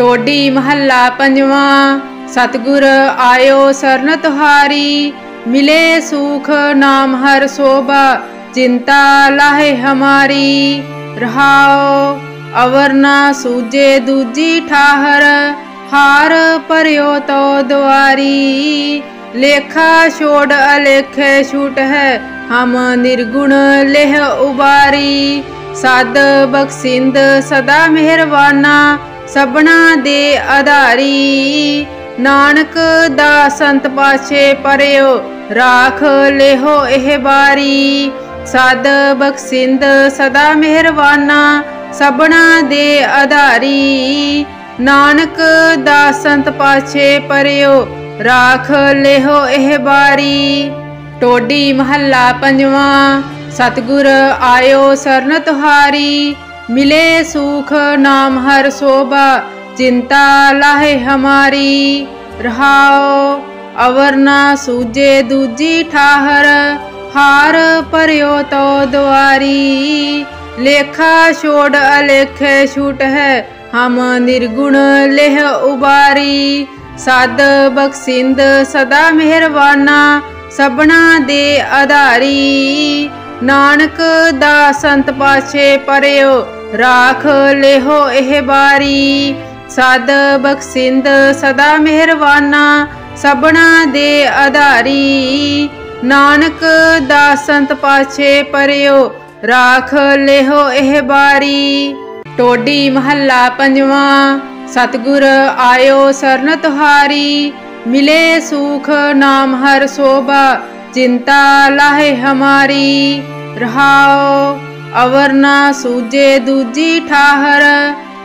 टोडी महला पंजवा। सतगुर आयो सरन तुहारी, मिले सुख नाम हर शोभा, चिंता लाहे हमारी। रहाओ अवर ना सूझे दूजी ठाहर, हार परयो तो द्वारी। लेखा छोड़ अलेखे छूट है, हम निर्गुण लेह उबारी। सद बख्शिंद सदा मेहरबाना, सबना दे आधारी। नानक दा संत पाछे परयो, राख लेहो एह बारी। सद बख्शिंद सदा मेहरबाना, सबना दे आधारी। नानक दा संत पाछे परयो, राख लेहो एह बारी। टोडी महला पंजवा। सतगुर आयो सरन तुहारी, मिले सुख नाम हर शोभा, चिंता लाहे हमारी। रहाओ अवर ना सूझे दूजी ठाहर, हार परयो तो द्वारी। लेखा छोड़ अलेखे छूट है, हम निर्गुण लेह उबारी। सद बख्शिंद सदा मेहरबाना, सबना दे आधारी। नानक दा संत पाछे परयो, राख लेहो एह बारी। सद बख्शिंद सदा मेहरबाना, सबना दे आधारी। नानक दा संत पाछे परयो, राख लेहो एह बारी। टोडी महला पंजवा। सतगुर आयो सरन तुहारी, मिले सुख नाम हर शोभा, चिंता लाहे हमारी। रहाओ अवर ना सूझे दूजी ठाहर,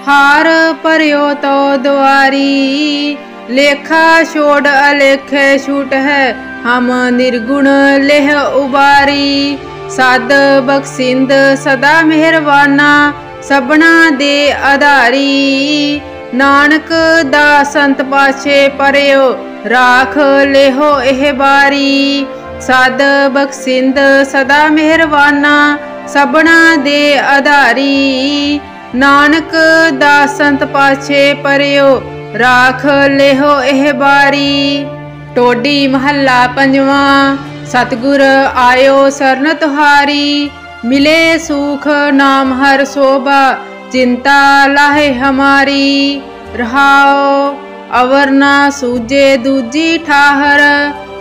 हार परयो तो द्वारी। लेखा छोड़ अलेखे छूट है, हम निर्गुण लेह उबारी। सद बख्शिंद सदा मेहरबाना, सबना दे आधारी। नानक दा संत पाछे परयो, राख लेहो एह बारी। सद बख्शिंद सदा मेहरबाना, सबना दे आधारी। नानक दा संत पाछे परयो, राख लेहो एह बारी। टोडी महला पंजवा। सतगुर आयो सरन तुहारी, मिले सुख नाम हर शोभा, चिंता लाहे हमारी। रहाओ अवर ना सूझे दूजी ठाहर,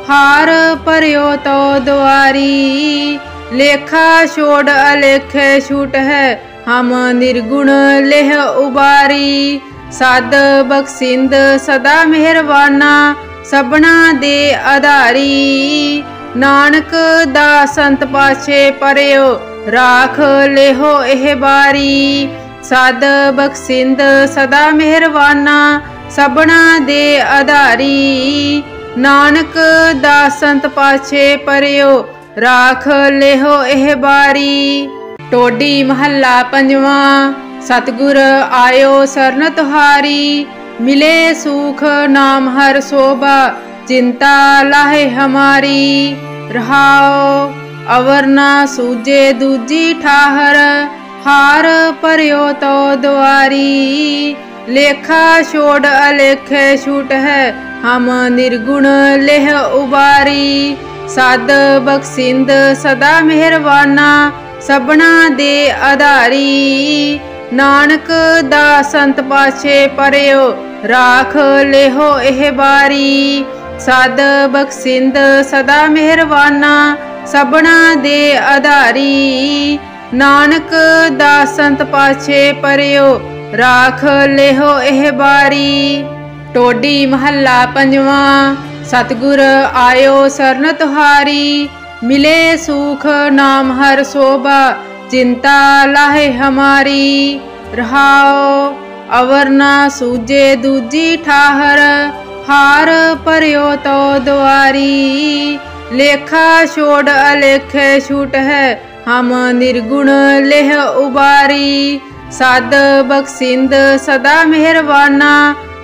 हार परयो तो द्वारी। लेखा छोड़ अलेखे छूट है, हम निर्गुण लेह उबारी। सद बख्शिंद सदा मेहरबाना, सबना दे आधारी। नानक दा संत पाछे परयो, राख लेहो एह बारी। सद बख्शिंद सदा मेहरबाना, सबना दे आधारी। नानक दा संत पाछे परयो, राख लेहो एह बारी। टोडी महला पंजवा। सतगुर आयो सरन तुहारी, मिले सुख नाम हर शोभा, चिंता लाहे हमारी। रहाओ अवर ना सूझे दूजी ठाहर, हार परयो तो द्वारी। लेखा छोड़ अलेखे छूट है, हम निर्गुण लेह उबारी। सद बख्शिंद सदा मेहरबाना, सबना दे आधारी। नानक दा संत पाछे परयो, राख लेहो एह बारी। सद बख्शिंद सदा मेहरबाना, सबना दे आधारी। नानक दा संत पाछे परयो, राख लेहो एह बारी। टोडी महला पंजवा। सतगुर आयो सरन तुहारी, मिले सुख नाम हर शोभा, चिंता लाहे हमारी। रहाओ अवर ना सूझे दूजी ठाहर, हार परयो तो द्वारी। लेखा छोड़ अलेखे छूट है, हम निर्गुण लेह उबारी। सद बख्शिंद सदा मेहरबाना,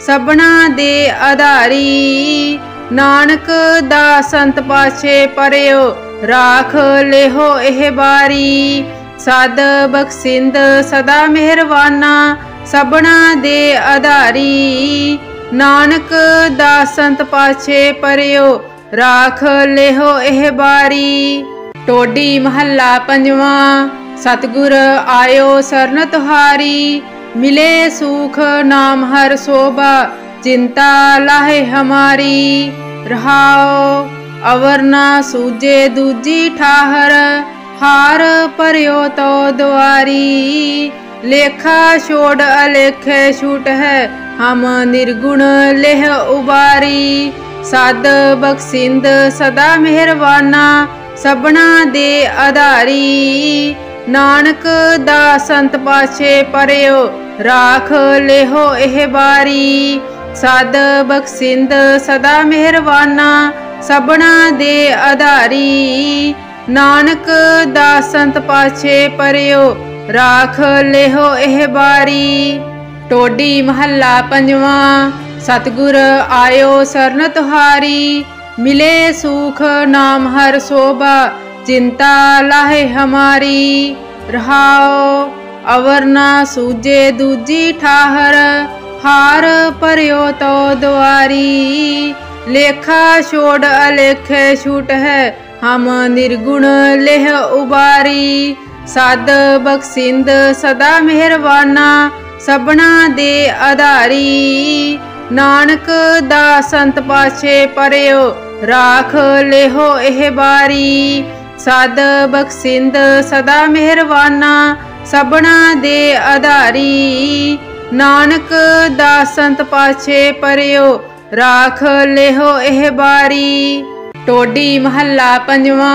सबना दे आधारी। नानक दा संत पाछे परयो, राख लेहो एह बारी। सद बख्शिंद सदा मेहरबाना, सबना दे आधारी। नानक दास संत पाछे परियो राख लेहो एह बारी। टोडी महला पंजवा। सतगुर आयो सरन तुहारी, मिले सुख नाम हर शोभा, चिंता लाहे हमारी। रहाओ अवर ना सूझे दूजी ठाहर, हार परयो तो द्वारी। लेखा छोड़ अलेखे छूट है, हम निर्गुण लेह उबारी। साध बख्शिंद सदा मेहरबाना, सबना दे आधारी। नानक दास संत पाछे परियो राख लेहो एह बारी। साध बख्शिंद सदा मेहरबाना, सबना दे आधारी। नानक दास संत पाछे परियो राख लेहो एह बारी। टोडी महला पंजवा। सतगुर आयो सरन तुहारी, मिले सुख नाम हर शोभा, चिंता लाहे हमारी। रहाओ अवर ना सूझे दूजी ठाहर, हार परयो तो द्वारी। लेखा छोड़ अलेखे छूट है, हम निर्गुण लेह उबारी। साध बख्शिंद सदा मेहरबाना, सबना दे आधारी। नानक दास संत पाछे परियो राख लेहो एह बारी। साध बख्शिंद सदा मेहरबाना, सबना दे आधारी। नानक दास संत पाछे परियो राख लेहो एह बारी। टोडी महला पंजवा।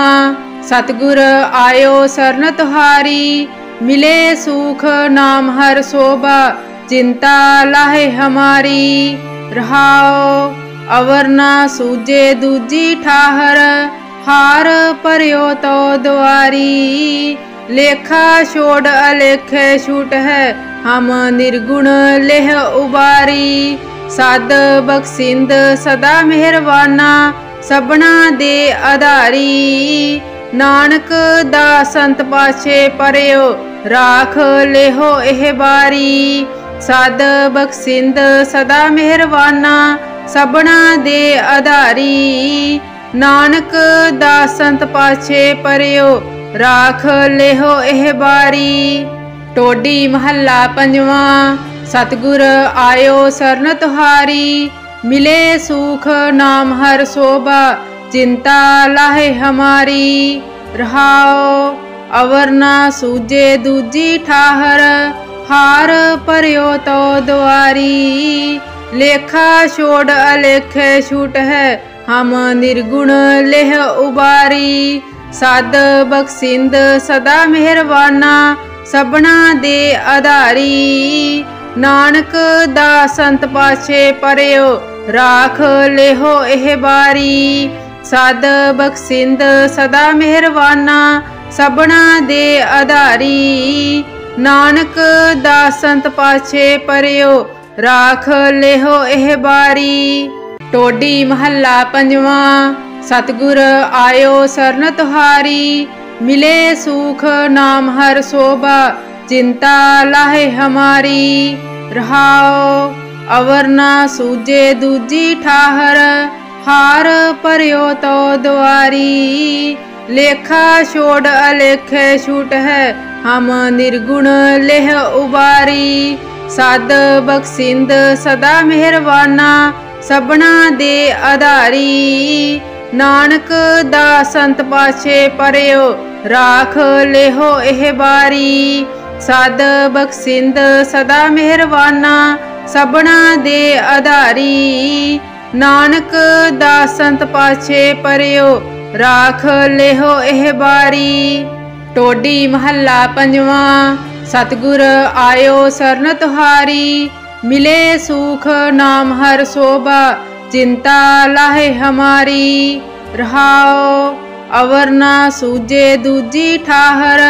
सतगुर आयो सरन तुहारी, मिले सुख नाम हर शोभा, चिंता लाहे हमारी। रहाओ अवर ना सूझे दूजी ठाहर, हार परयो तो द्वारी। लेखा छोड़ अलेखे छूट है, हम निर्गुण लेह उबारी। साध बख्शिंद सदा मेहरबाना, सबना दे आधारी। नानक दास संत पाछे परियो राख लेहो एह बारी। साध बख्शिंद सदा मेहरबाना, सबना दे आधारी। नानक दास संत पाछे परियो राख लेहो एह बारी। टोडी महला पंजवा। सतगुर आयो सरन तुहारी, मिले सुख नाम हर शोभा, चिंता लाहे हमारी। रहाओ अवर ना सूझे दूजी ठाहर, हार परयो तो द्वारी। लेखा छोड़ अलेखे छूट है, हम निर्गुण लेह उबारी। साध बख्शिंद सदा मेहरबाना, सबना दे आधारी। नानक दास संत पाछे परियो राख लेहो एह बारी। साध बख्शिंद सदा मेहरबाना, सबना दे आधारी। नानक दास संत पाछे परियो राख लेहो एह बारी। टोडी महला पंजवा। सतगुर आयो सरन तुहारी, मिले सुख नाम हर शोभा, चिंता लाहे हमारी। रहाओ अवर ना सूझे दूजी ठाहर, हार परयो तो द्वारी। लेखा छोड़ अलेखे छूट है, हम निर्गुण लेह उबारी। साध बख्शिंद सदा मेहरबाना, सबना दे आधारी। नानक दास संत पाछे परियो राख लेहो एह बारी। साध बख्शिंद सदा मेहरबाना, सबना दे आधारी। नानक दास संत पाछे परियो राख लेहो एह बारी। टोडी महला पंजवा। सतगुर आयो सरन तुहारी, मिले सुख नाम हर शोभा, चिंता लाहे हमारी। रहाओ अवर ना सूझे दूजी ठाहर,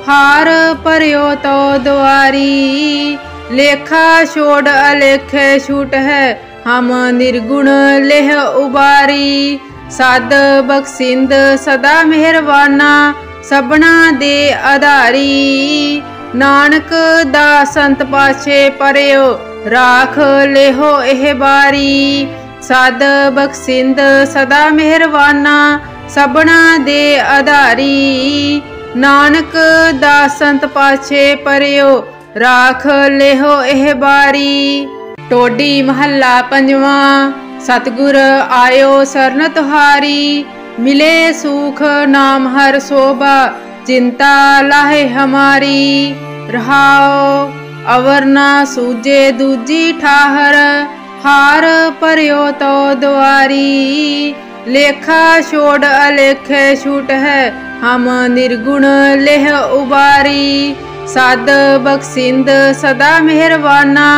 हार परयो तो द्वारी। लेखा छोड़ अलेखे छूट है, हम निर्गुण लेह उबारी। साध बख्शिंद सदा मेहरबाना, सबना दे आधारी। नानक दासंत पाछे परियो राख लेहो एह बारी। सद बख्शिंद सदा मेहरबाना सबना दे आधारी। नानक दासंत पाछे परियो राख लेहो एह बारी। टोडी महला पंजवा। सतगुर आयो सरन तुहारी मिले सुख नाम हर शोभा चिंता लाहे हमारी। रहाओ अवर ना सूझे दूजी ठाहर हार परियो तो द्वारी। लेखा छोड़ अलेखे छूट है हम निर्गुण लेह उबारी। सद बख्शिंद सदा मेहरबाना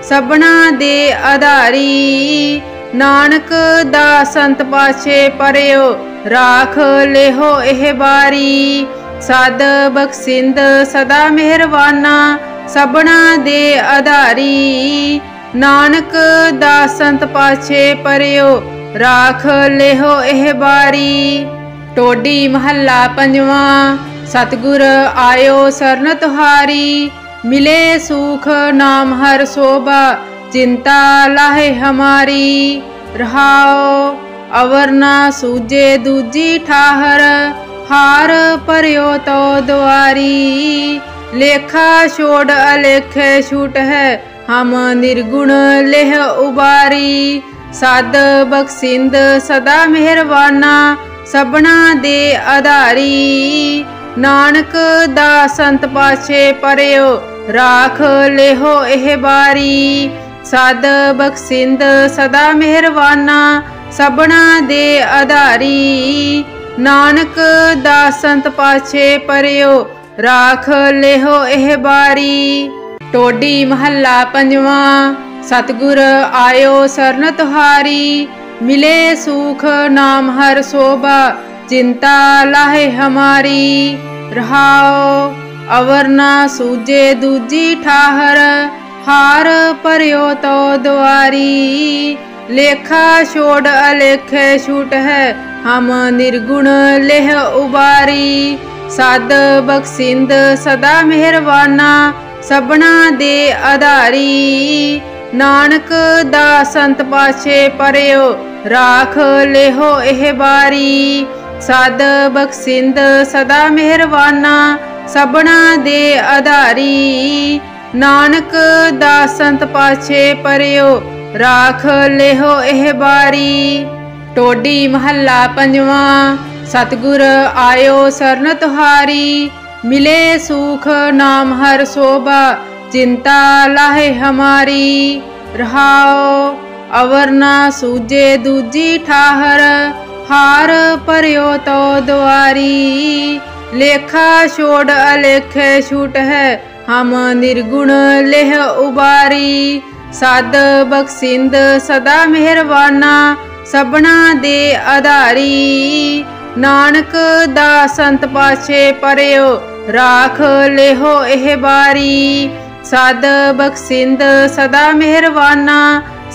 सबना दे आधारी। नानक दासंत पाछे परियो राख लेहो एह बारी। सद बख्शिंद सदा मेहरबाना सबना दे आधारी। नानक दासंत पाछे परियो राख लेहो एह बारी। टोडी महला पंजवा। सतगुर आयो सरन तुहारी मिले सुख नाम हर शोभा चिंता लाहे हमारी। रहाओ अवर ना सूझे दूजी ठाहर हार परियो तो द्वारी। लेखा छोड़ अलेखे छूट है हम निर्गुण लेह उबारी। सद बख्शिंद सदा मेहरबाना सबना दे आधारी। नानक दासंत पाछे परियो राख लेहो एह बारी। सद बख्शिंद सदा मेहरबाना सबना दे आधारी। नानक दासंत पाछे परियो राख लेहो एह बारी। टोडी महला पंजवा। सतगुर आयो सरन तुहारी मिले सुख नाम हर शोभा चिंता लाहे हमारी। रहाओ अवर ना सूझे दूजी ठाहर हार परियो तो द्वारी। लेखा छोड़ अलेखे छूट है हम निर्गुण लेह उबारी। सद बख्शिंद सदा मेहरबाना सबना दे आधारी। नानक दासंत पाछे परियो राख लेहो एह बारी। सद बख्शिंद सदा मेहरबाना सबना दे आधारी। नानक दासंत पाछे परियो राख लेहो एह बारी। टोडी महला पंजवा। सतगुर आयो सरन तुहारी मिले सुख नाम हर शोभा चिंता लाहे हमारी। रहाओ अवर ना सूझे दूजी ठाहर हार परियो तो द्वारी। लेखा छोड़ अलेखे छूट है हम निर्गुण लेह उबारी। सद बख्शिंद सदा मेहरबाना सबना दे आधारी। नानक दासंत पाछे परियो राख लेहो एह बारी। सद बख्शिंद सदा मेहरबाना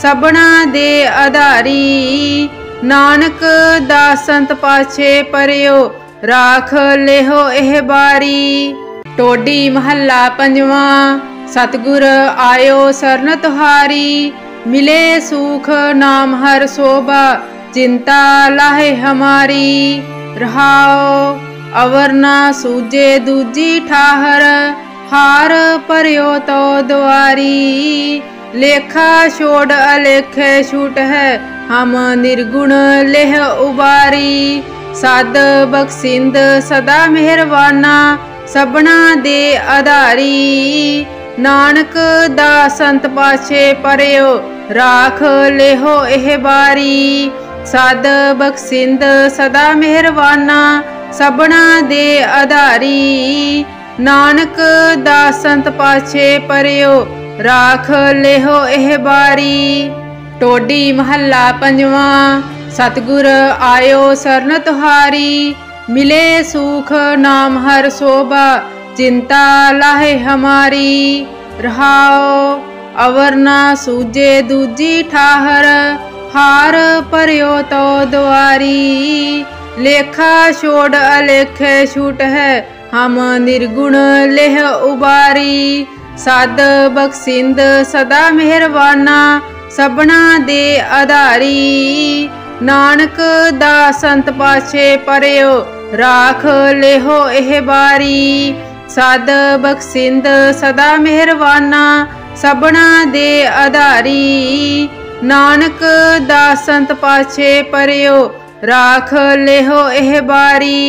सबना दे आधारी। नानक दासंत पाछे परियो राख लेहो एह बारी। टोडी महला पंजवा। सतगुर आयो सरन तुहारी मिले सुख नाम हर शोभा चिंता लाहे हमारी। रहाओ अवर ना सूझे दूजी ठाहर हार परियो तो द्वारी। लेखा छोड़ अलेखे छूट है हम निर्गुण लेह उबारी। सद बख्शिंद सदा मेहरबाना सबना दे आधारी। नानक दासंत पाछे परियो राख लेहो एह बारी। सद बख्शिंद सदा मेहरबाना सबना दे आधारी। नानक दासंत पाछे परियो राख लेहो एह बारी। टोडी महला पंजवा। सतगुर आयो सरन तुहारी मिले सुख नाम हर शोभा चिंता लाहे हमारी। रहाओ अवर ना सूझे दूजी ठाहर हार परियो तो द्वारी। लेखा छोड़ अलेखे छूट है हम निर्गुण लेह उबारी। सद बख्शिंद सदा मेहरबाना सबना दे आधारी। नानक दास संत पाछे परयो राख लेहो एह बारी। सद बख्शिंद सदा मेहरबाना सबना दे आधारी। नानक दास संत पाछे परयो राख लेहो एह बारी।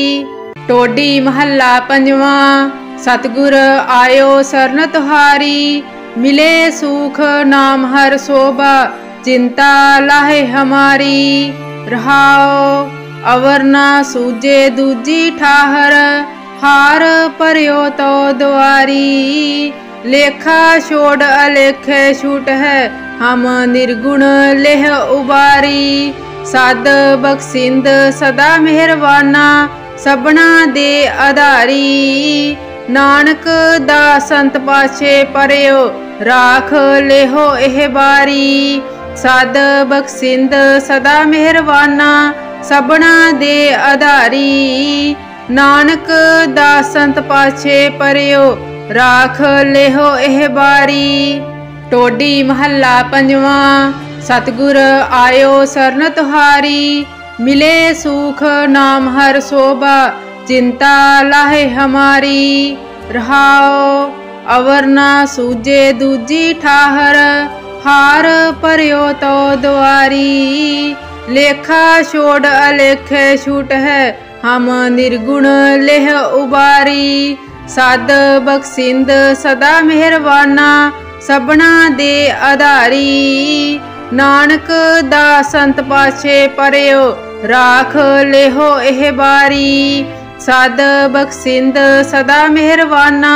टोडी महला पंजवा। सतगुर आयो सरन तुहारी मिले सुख नाम हर शोभा चिंता लाहे हमारी। रहाओ अवर ना सूझे दूजी ठाहर हार परयो तो द्वारी। लेखा छोड़ अलेखे छूट है हम निर्गुण लेह उबारी। सद बख्शिंद सदा मेहरबाना सबना दे आधारी। नानक दास संत पाछे परयो राख लेहो एह बारी। सद बख्शिंद सदा मेहरबाना सबना दे आधारी। नानक दास संत पाछे परयो राख लेहो एह बारी। टोडी महला पंजवा। सतगुर आयो सरन तुहारी मिले सुख नाम हर शोभा चिंता लाहे हमारी। रहाओ अवर ना सूझे दूजी ठाहर हार परयो तो द्वारी। लेखा छोड़ अलेखे छूट है हम निर्गुण लेह उबारी। सद बख्शिंद सदा मेहरबाना सबना दे आधारी। नानक दास संत पाछे परयो राख लेहो एह बारी। सद बख्शिंद सदा मेहरबाना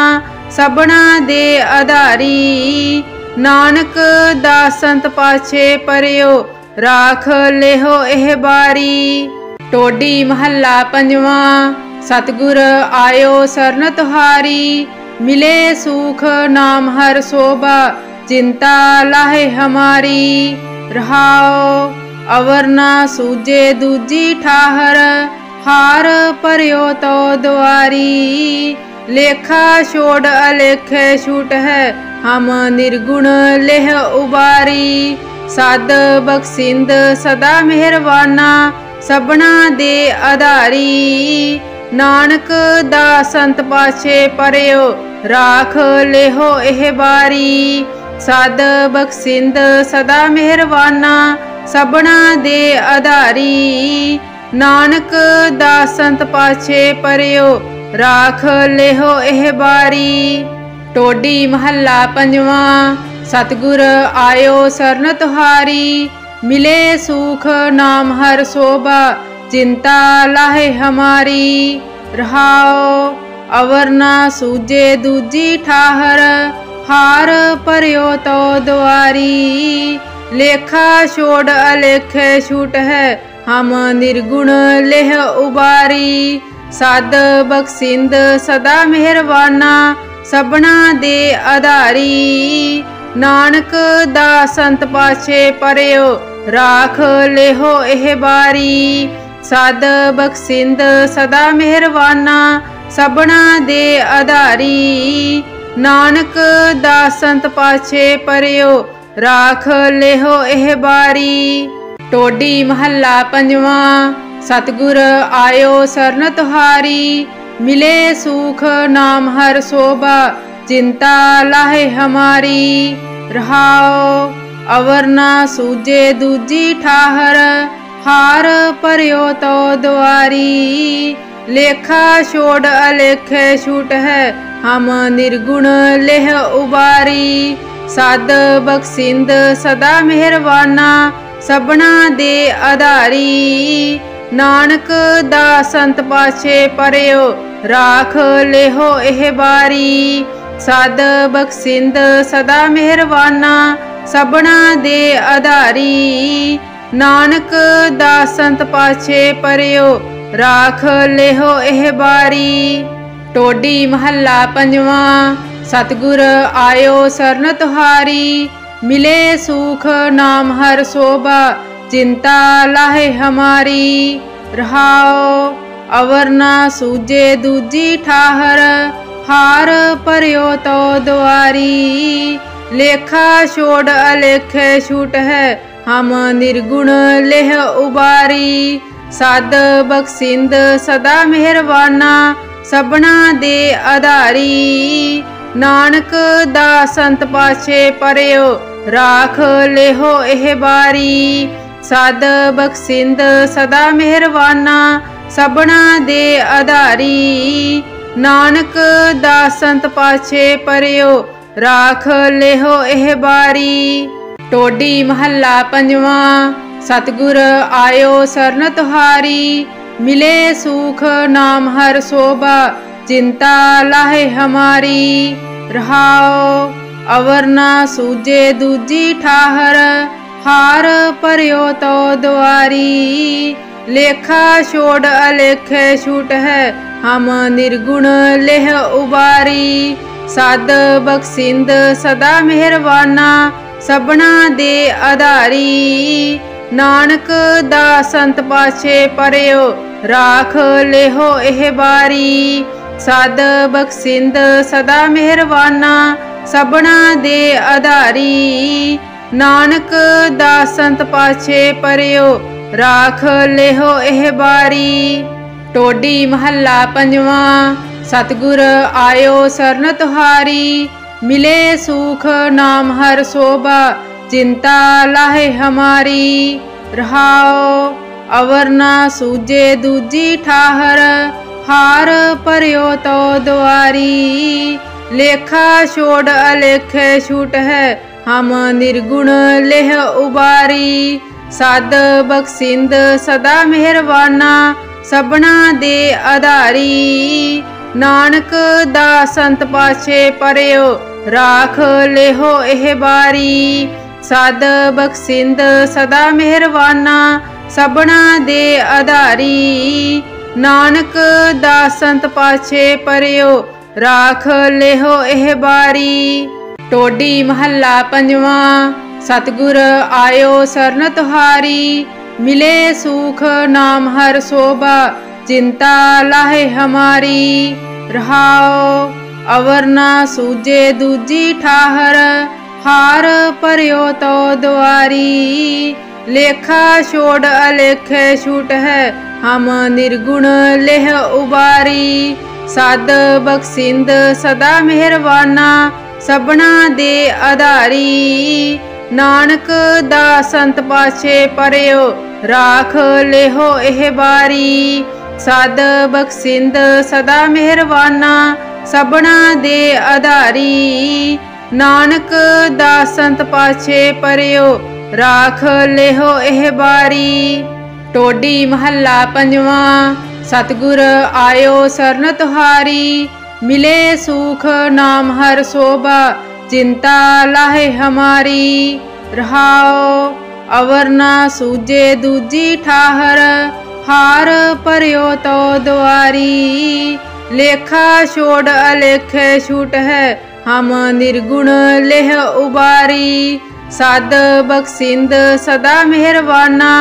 सबना दे आधारी। नानक दास संत पाछे परयो राख लेहो एह बारी। टोडी महला पंजवा। सतगुर आयो सरन तुहारी मिले सुख नाम हर शोभा चिंता लाहे हमारी। रहाओ अवर ना सूझे दूजी ठाहर हार परयो तो द्वारी। लेखा छोड़ अलेखे छूट है हम निर्गुण लेह उबारी। सद बख्शिंद सदा मेहरबाना सबना दे आधारी। नानक दास संत पाछे परयो राख लेहो एह बारी। सद बख्शिंद सदा मेहरबाना सबना दे आधारी। नानक दास संत पाछे परयो राख लेहो एह बारी। टोडी महला पंजवा। सतगुर आयो सरन तुहारी मिले सुख नाम हर शोभा चिंता लाहे हमारी। रहाओ अवर ना सूझे दूजी ठाहर हार परयो तो द्वारी। लेखा छोड़ अलेखे छूट है हम निर्गुण लेह उबारी। सद बख्शिंद सदा मेहरबाना सबना दे आधारी। नानक दास संत पाछे परयो राख लेहो एह बारी। सद बख्शिंद सदा मेहरबाना सबना दे आधारी। नानक दास संत पाछे परयो राख लेहो एह बारी। टोडी महला पंजवा। सतगुर आयो सरन तुहारी मिले सुख नाम हर शोभा चिंता लाहे हमारी। रहाओ अवर ना सूझे दूजी ठाहर हार परयो तो द्वारी। लेखा छोड़ अलेखे छूट है हम निर्गुण लेह उबारी। सद बख्शिंद सदा मेहरबाना सबना दे आधारी। नानक दास संत पाछे परयो राख लेहो एह बारी। सद बख्शिंद सदा मेहरबाना सबना दे आधारी। नानक दास संत पाछे परयो राख लेहो एह बारी। टोडी महला पंजवा। सतगुर आयो सरन तुहारी मिले सुख नाम हर शोभा चिंता लाहे हमारी। रहाओ अवर ना सूझे दूजी ठाहर, हार परयो तो द्वारी। लेखा छोड़ अलेखे छूट है, हम निर्गुण लेह उबारी। साध बख्शिंद सदा मेहरबाना, सबना दे आधारी। नानक दासंत पाछे परयो, राख लेहो एह बारी। साध बख्शिंद सदा मेहरबाना, सबना दे आधारी। नानक दासंत पाछे परयो, राख लेहो एह बारी। टोडी महला पंजवा। सतगुर आयो सरन तुहारी, मिले सुख नाम हर शोभा, चिंता लाहे हमारी। रहाओ अवर ना सूझे दूजी ठाहर, हार परयो तो द्वारी। लेखा छोड़ अलेखे छूट है, हम निर्गुण लेह उबारी। साध बख्शिंद सदा मेहरबाना, सबना दे आधारी। नानक दासंत पाछे परयो, राख लेहो एह बारी। साध बख्शिंद सदा मेहरबाना, सबना दे आधारी। नानक दासंत पाछे परयो, राख लेहो एह बारी। टोडी महला पंजवा। सतगुर आयो सरन तुहारी, मिले सुख नाम हर शोभा, चिंता लाहे हमारी। रहाओ अवर ना सूझे दूजी ठाहर, हार परयो तो द्वारी। लेखा छोड़ अलेखे छूट है, हम निर्गुण लेह उबारी। साध बख्शिंद सदा मेहरबाना, सबना दे आधारी। नानक दासंत पाछे परयो, राख लेहो एह बारी। साध बख्शिंद सदा मेहरबाना, सबना दे आधारी। नानक दासंत पाछे परयो, राख लेहो एह बारी। टोडी महला पंजवा। सतगुर आयो सरन तुहारी, मिले सुख नाम हर शोभा, चिंता लाहे हमारी। रहाओ अवर ना सूझे दूजी ठाहर, हार परयो तो द्वारी। लेखा छोड़ अलेखे छूट है, हम निर्गुण लेह उबारी। साध बख्शिंद सदा मेहरबाना, सबना दे आधारी। नानक दासंत पाछे परयो, राख लेहो एह बारी। साध बख्शिंद सदा मेहरबाना, सबना दे आधारी। नानक दासंत पाछे परयो, राख लेहो एह बारी। टोडी महला पंजवा। सतगुर आयो सरन तुहारी, मिले सुख नाम हर शोभा, चिंता लाहे हमारी। रहाओ अवर ना सूझे दूजी ठाहर, हार परयो तो द्वारी। लेखा छोड़ अलेखे छूट है, हम निर्गुण लेह उबारी। साध बख्शिंद सदा मेहरबाना,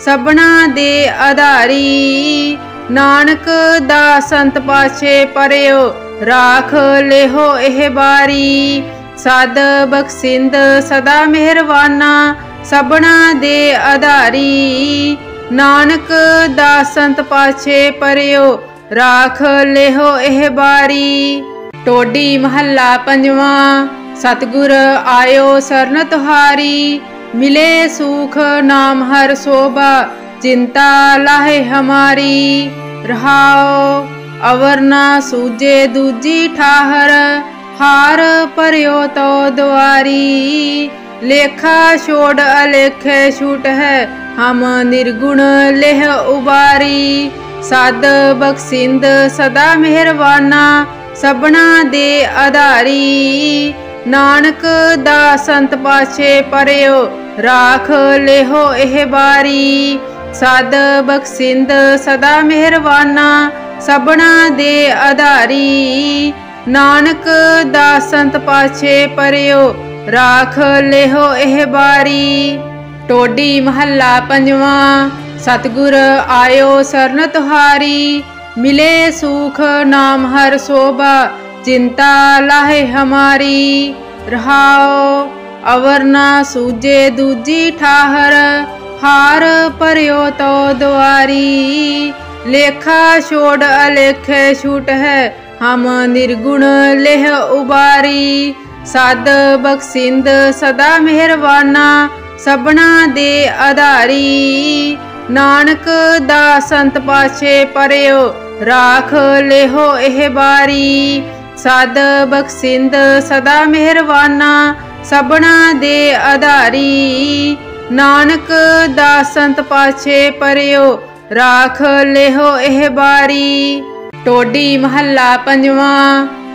सबना दे आधारी। नानक दासंत पाछे परयो, राख लेहो एह बारी। साध बख्शिंद सदा मेहरबाना, सबना दे आधारी। नानक दासंत पाछे परयो, राख लेहो एह बारी। टोडी महला पंजवा। सतगुर आयो सरन तुहारी, मिले सुख नाम हर शोभा, चिंता लाहे हमारी। रहाओ अवर ना सूझे दूजी ठाहर, हार परयो तो द्वारी। लेखा छोड़ अलेखे छूट है, हम निर्गुण लेह उबारी। साध बख्शिंद सदा मेहरबाना, सबना दे आधारी। नानक दासंत पाछे परयो, राख लेहो एह बारी। साध बख्शिंद सदा मेहरबाना, सबना दे आधारी। नानक दासंत पाछे परयो, राख लेहो एह बारी। टोडी महला पंजवा। सतगुर आयो सरन तुहारी, मिले सुख नाम हर शोभा चिंता लाहे हमारी। रहाओ अवर ना सूझे दूजी ठाहर हार परयो तो द्वारी। लेखा छोड़ अलेखे छूट है हम निर्गुण लेह उबारी। साध बख्शिंद सदा मेहरबाना सबना दे आधारी। नानक दा संत पाछे परयो राख लेहो एह बारी। साध बख्शिंद सदा मेहरबाना सबना दे आधारी। नानक दा संत पाछे परयो राख लेहो एह बारी। टोडी महला पंजवा।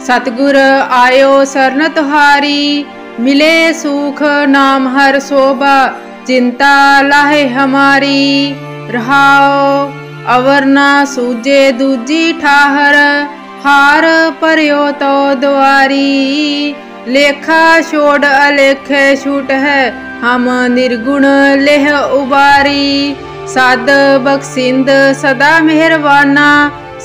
सतगुर आयो सरन तुहारी मिले सुख नाम हर शोभा चिंता लाहे हमारी। रहाओ अवर ना सूझे दूजी ठाहर हार परयो तो द्वारी। लेखा छोड़ अलेखे छूट है हम निर्गुण लेह उबारी। साध बख्शिंद सदा मेहरबाना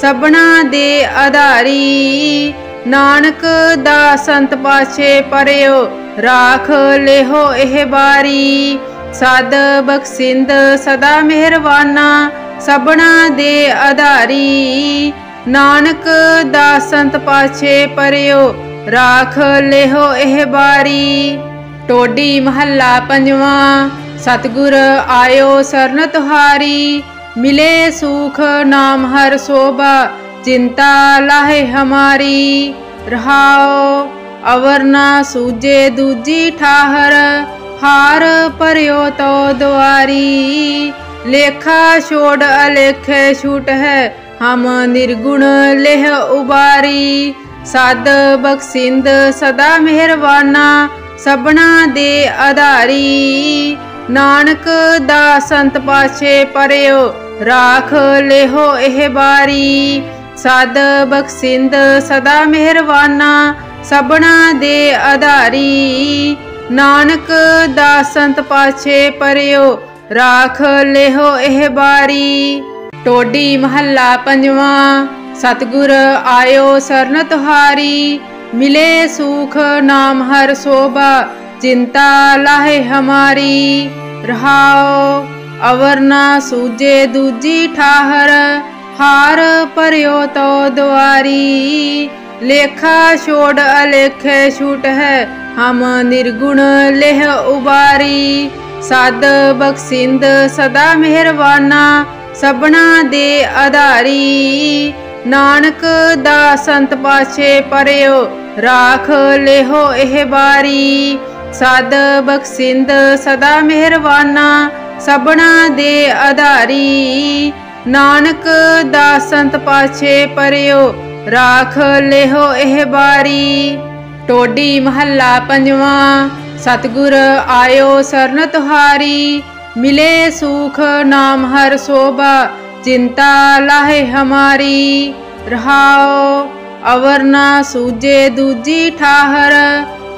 सबना दे आधारी। नानक दा संत पाछे परयो राख लेहो एह बारी। साध बख्शिंद सदा मेहरबाना सबना दे आधारी। नानक दा संत पाछे परयो राख लेहो एह बारी। टोडी महला पंजवा। सतगुर आयो सरन तुहारी मिले सुख नाम हर शोभा चिंता लाहे हमारी। रहाओ अवर ना सूझे दूजी ठाहर हार परयो तो द्वारी। लेखा छोड़ अलेखे छूट है हम निर्गुण लेह उबारी। साध बख्शिंद सदा मेहरबाना सबना दे आधारी। नानक दा संत पाछे परयो राख लेहो एह बारी। साध बख्शिंद सदा मेहरबाना सबना दे आधारी। नानक दा संत पाछे परयो राख लेहो एह बारी। टोडी महला पंजवा। सतगुर आयो सरन तुहारी मिले सुख नाम हर शोभा चिंता लाहे हमारी। रहाओ अवर ना सूझे दूजी ठाहर हार परयो तो द्वारी। लेखा छोड़ अलेखे छूट है हम निर्गुण लेह उबारी। साध बख्शिंद सदा मेहरबाना सबना दे आधारी। नानक दा संत पाछे परयो राख लेहो एह बारी। साध बख्शिंद सदा मेहरबाना सबना दे आधारी। नानक दा संत पाछे परयो राख लेहो एह बारी। टोडी महला पंजवा। सतगुर आयो सरन तुहारी मिले सुख नाम हर शोभा चिंता लाहे हमारी। रहाओ अवर ना सूझे दूजी ठाहर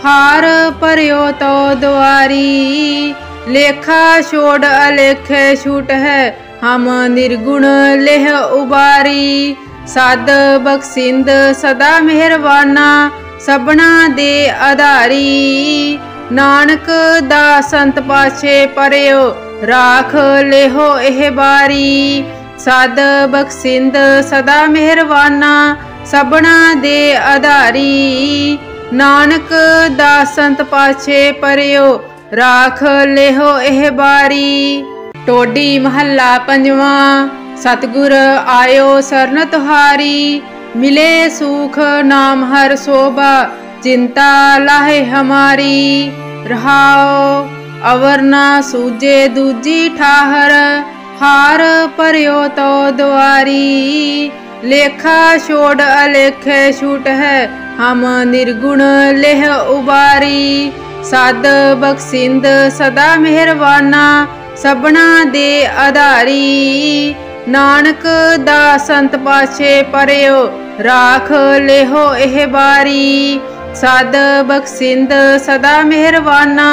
हार परयो तो द्वारी। लेखा छोड़ अलेखे छूट है हम निर्गुण लेह उबारी। साध बख्शिंद सदा मेहरबाना सबना दे आधारी। नानक दा संत पाछे परयो राख लेहो एह बारी। साध बख्शिंद सदा मेहरबाना सबना दे आधारी। नानक दा संत पाछे परयो राख लेहो एह बारी। टोडी महला पंजवा। सतगुर आयो सरन तुहारी मिले सुख नाम हर शोभा चिंता लाहे हमारी। रहाओ अवर ना सूझे दूजी ठाहर हार परयो तो द्वारी। लेखा छोड़ अलेखे छूट है हम निर्गुण लेह उबारी। साध बख्शिंद सदा मेहरबाना सबना दे आधारी। नानक दा संत पाछे परयो राख लेहो एह बारी। साध बख्शिंद सदा मेहरबाना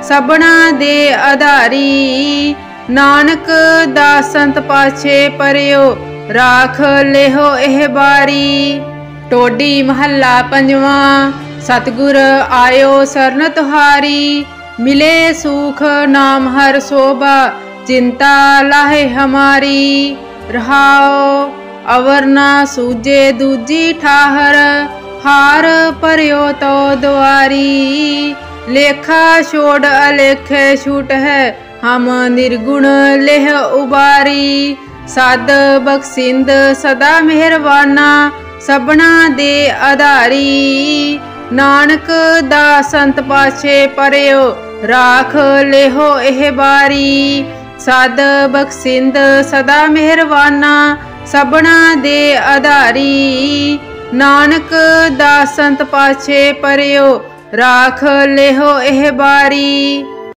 सबना दे आधारी। नानक दा संत पाछे परयो राख लेहो एह बारी। टोडी महला पंजवा। सतगुर आयो सरन तुहारी, मिले सुख नाम हर शोभा, चिंता लाहे हमारी। रहाओ अवर ना सूझे दूजी ठाहर, हार परयो तो द्वारी। लेखा छोड़ अलेखे छूट है, हम निर्गुण लेह उबारी। सद बख्शिंद सदा मेहरबाना, सबना दे आधारी। नानक दा संत पाछे परयो, राख लेहो एह बारी। सद बख्शिंद सदा मेहरबाना, सबना दे आधारी। नानक दा संत पाछे परयो, राख लेहो एह बारी।